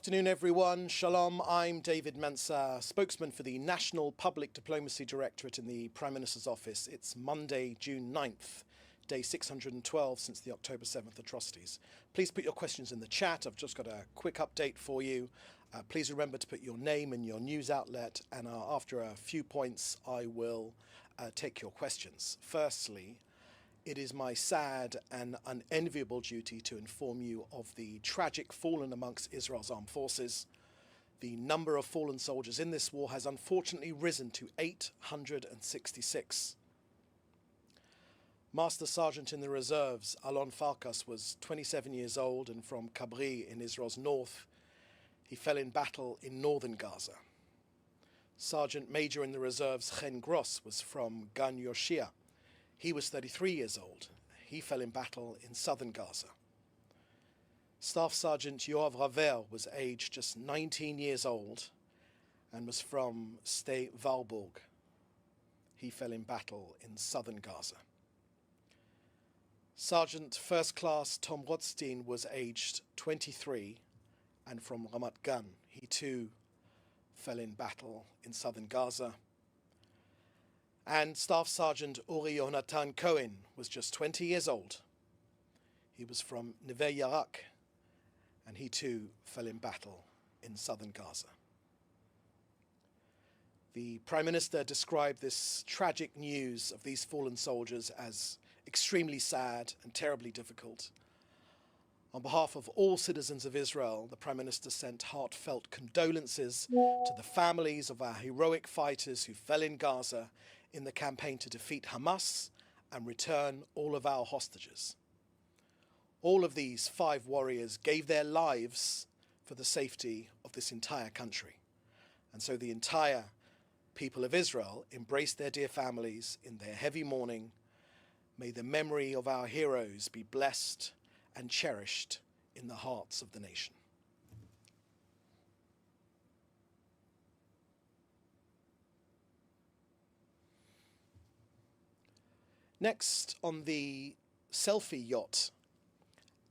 afternoon, everyone. Shalom, I'm David Mencer, spokesman for the National Public Diplomacy Directorate in the Prime Minister's Office. It's Monday, June 9th, day 612 since the October 7th atrocities. Please put your questions in the chat. I've just got a quick update for you. Please remember to put your name and your news outlet, and after a few points, I will take your questions. Firstly, it is my sad and unenviable duty to inform you of the tragic fallen amongst Israel's armed forces. The number of fallen soldiers in this war has unfortunately risen to 866. Master Sergeant in the reserves, Alon Farkas, was 27 years old and from Kabri in Israel's north. He fell in battle in northern Gaza. Sergeant Major in the reserves, Chen Gross, was from Gan Yoshia. He was 33 years old. He fell in battle in southern Gaza. Staff Sergeant Yoav Ravel was aged just 19 years old and was from Sde Valborg. He fell in battle in southern Gaza. Sergeant First Class Tom Rothstein was aged 23 and from Ramat Gan. He too fell in battle in southern Gaza. And Staff Sergeant Uri Yonatan Cohen was just 20 years old. He was from Neve Yarak, and he too fell in battle in southern Gaza. The Prime Minister described this tragic news of these fallen soldiers as extremely sad and terribly difficult. On behalf of all citizens of Israel, the Prime Minister sent heartfelt condolences to the families of our heroic fighters who fell in Gaza in the campaign to defeat Hamas and return all of our hostages. All of these 5 warriors gave their lives for the safety of this entire country. And so the entire people of Israel embraced their dear families in their heavy mourning. May the memory of our heroes be blessed and cherished in the hearts of the nation. Next, on the selfie yacht.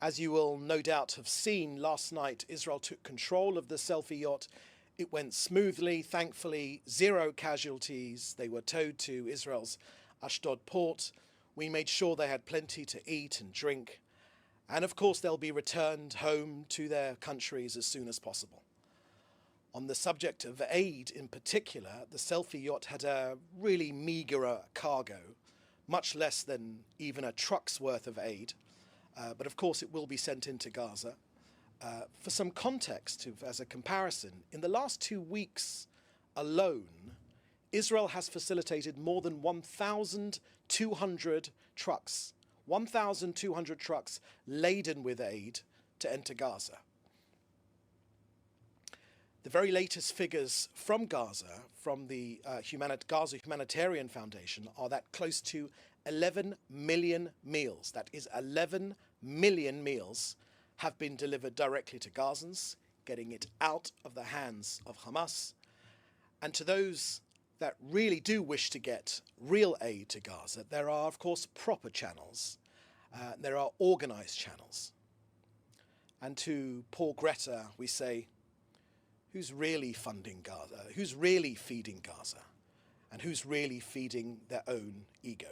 As you will no doubt have seen, last night Israel took control of the selfie yacht. It went smoothly, thankfully, 0 casualties. They were towed to Israel's Ashdod port. We made sure they had plenty to eat and drink. And of course, they'll be returned home to their countries as soon as possible. On the subject of aid in particular, the selfie yacht had a really meagre cargo, much less than even a truck's worth of aid. But of course, it will be sent into Gaza. For some context, as a comparison, in the last 2 weeks alone, Israel has facilitated more than 1,200 trucks. 1,200 trucks laden with aid to enter Gaza. The very latest figures from Gaza, from the Gaza Humanitarian Foundation, are that close to 11 million meals, that is 11 million meals, have been delivered directly to Gazans, getting it out of the hands of Hamas. And to those that really do wish to get real aid to Gaza, there are, of course, proper channels. There are organized channels. And to poor Greta, we say, who's really funding Gaza? Who's really feeding Gaza? And who's really feeding their own ego?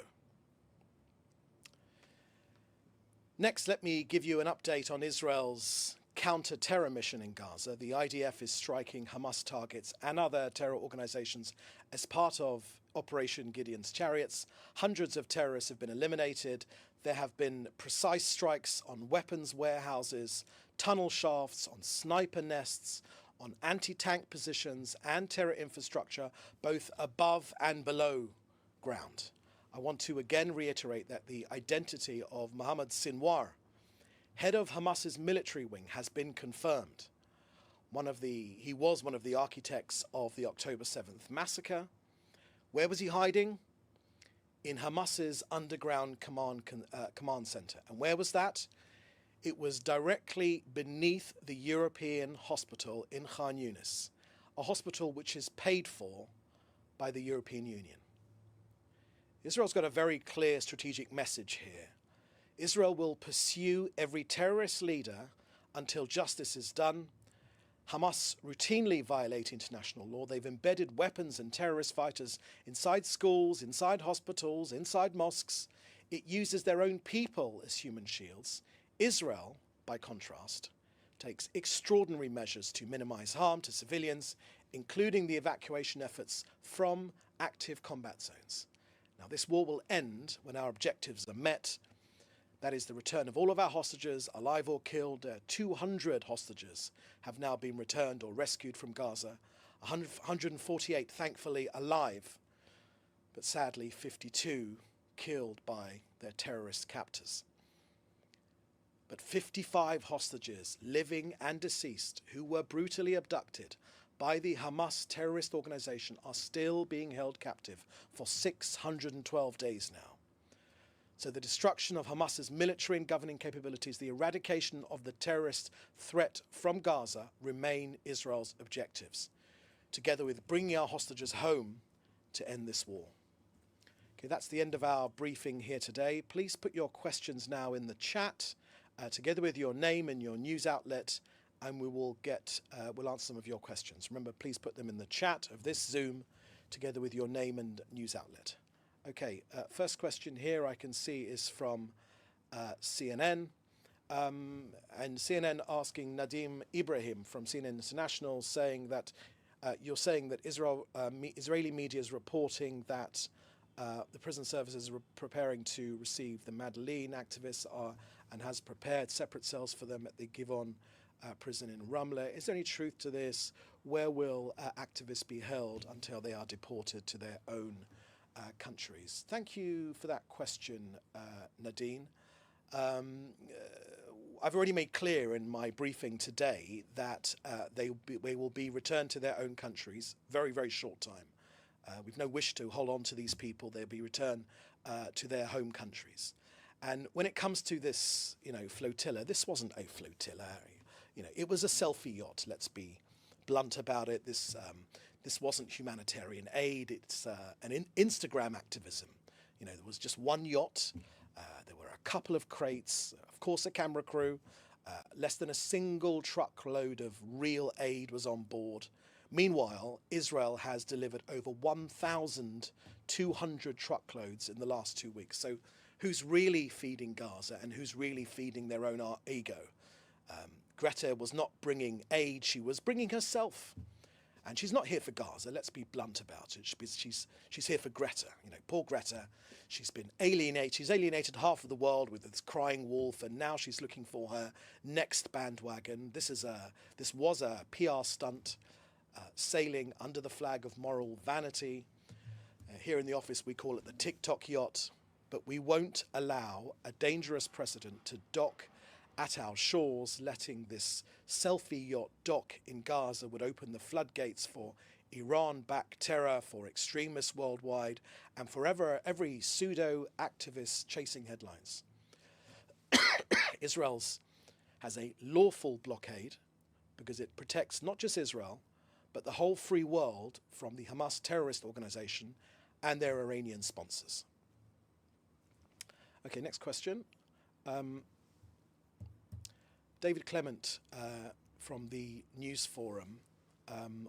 Next, let me give you an update on Israel's counter-terror mission in Gaza. The IDF is striking Hamas targets and other terror organizations as part of Operation Gideon's Chariots. Hundreds of terrorists have been eliminated. There have been precise strikes on weapons warehouses, tunnel shafts, on sniper nests, on anti-tank positions and terror infrastructure, both above and below ground. I want to again reiterate that the identity of Mohammed Sinwar, head of Hamas's military wing, has been confirmed. He was one of the architects of the October 7th massacre. Where was he hiding? In Hamas's underground command center. And where was that? It was directly beneath the European hospital in Khan Yunis, a hospital which is paid for by the European Union. Israel's got a very clear strategic message here. Israel will pursue every terrorist leader until justice is done. Hamas routinely violate international law. They've embedded weapons and terrorist fighters inside schools, inside hospitals, inside mosques. It uses their own people as human shields. Israel, by contrast, takes extraordinary measures to minimize harm to civilians, including the evacuation efforts from active combat zones. Now, this war will end when our objectives are met. That is the return of all of our hostages, alive or killed. 200 hostages have now been returned or rescued from Gaza. 148, thankfully, alive, but sadly 52 killed by their terrorist captors. But 55 hostages, living and deceased, who were brutally abducted by the Hamas terrorist organization are still being held captive for 612 days now. So the destruction of Hamas's military and governing capabilities, the eradication of the terrorist threat from Gaza remain Israel's objectives, together with bringing our hostages home to end this war. Okay, that's the end of our briefing here today. Please put your questions now in the chat, together with your name and your news outlet, and we'll answer some of your questions. Remember, please put them in the chat of this Zoom, together with your name and news outlet. Okay, first question here I can see is from CNN. And CNN asking Nadim Ibrahim from CNN International, saying that you're saying that Israeli media is reporting that the prison services are preparing to receive the Madeleine activists and has prepared separate cells for them at the Givon prison in Ramla. Is there any truth to this? Where will activists be held until they are deported to their own countries? Thank you for that question, Nadine. I've already made clear in my briefing today that they will be returned to their own countries very, very short time. We've no wish to hold on to these people. They'll be returned to their home countries. And when it comes to this, flotilla, this wasn't a flotilla. It was a selfie yacht. Let's be blunt about it. This wasn't humanitarian aid. It's an Instagram activism. There was just one yacht. There were a couple of crates, of course, a camera crew. Less than a single truckload of real aid was on board. Meanwhile, Israel has delivered over 1,200 truckloads in the last 2 weeks. So who's really feeding Gaza and who's really feeding their own ego? Greta was not bringing aid, she was bringing herself. And she's not here for Gaza, let's be blunt about it. She's here for Greta. Poor Greta. She's been alienated. She's alienated half of the world with this crying wolf, and now she's looking for her next bandwagon. This was a PR stunt, sailing under the flag of moral vanity. Here in the office we call it the TikTok yacht, but we won't allow a dangerous precedent to dock at our shores. Letting this selfie yacht dock in Gaza would open the floodgates for Iran-backed terror, for extremists worldwide, and for every pseudo-activist chasing headlines. Israel has a lawful blockade because it protects not just Israel, but the whole free world from the Hamas terrorist organization and their Iranian sponsors. Okay, next question. David Clement from the News Forum.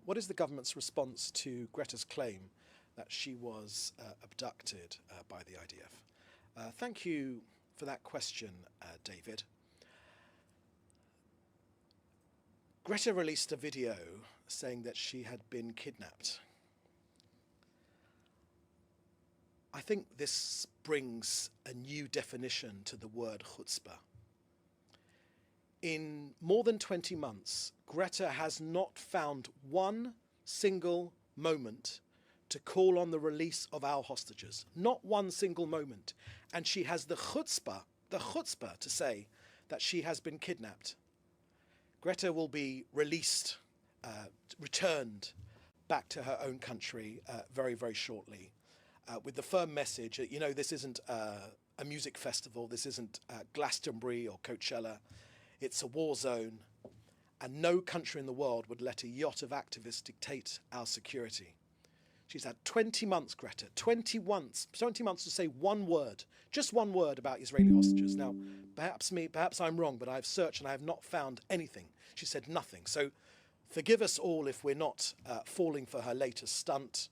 What is the government's response to Greta's claim that she was abducted by the IDF? Thank you for that question, David. Greta released a video saying that she had been kidnapped. I think this brings a new definition to the word chutzpah. In more than 20 months, Greta has not found one single moment to call on the release of our hostages. Not one single moment. And she has the chutzpah to say that she has been kidnapped. Greta will be released, returned back to her own country very, very shortly, with the firm message that, this isn't a music festival, this isn't Glastonbury or Coachella. It's a war zone, and no country in the world would let a yacht of activists dictate our security. She's had 20 months, Greta, 20 months to say one word, just one word about Israeli hostages. Now, perhaps I'm wrong, but I've searched and I have not found anything. She said nothing. So Forgive us all if we're not falling for her latest stunt.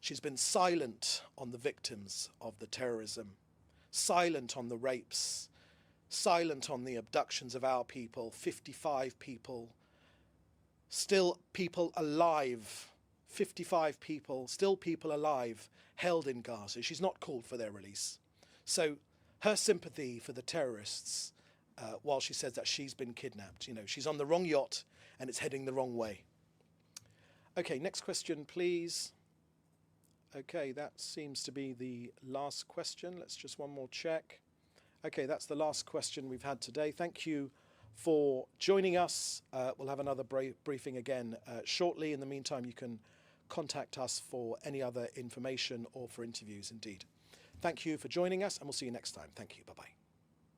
She's been silent on the victims of the terrorism, silent on the rapes, silent on the abductions of our people, 55 people, still people alive, 55 people, still people alive, held in Gaza. She's not called for their release. So her sympathy for the terrorists, while she says that she's been kidnapped, she's on the wrong yacht and it's heading the wrong way. Okay, next question, please. Okay, that seems to be the last question. Let's just one more check. Okay, that's the last question we've had today. Thank you for joining us. We'll have another briefing again shortly. In the meantime, you can contact us for any other information or for interviews indeed. Thank you for joining us, and we'll see you next time. Thank you. Bye-bye.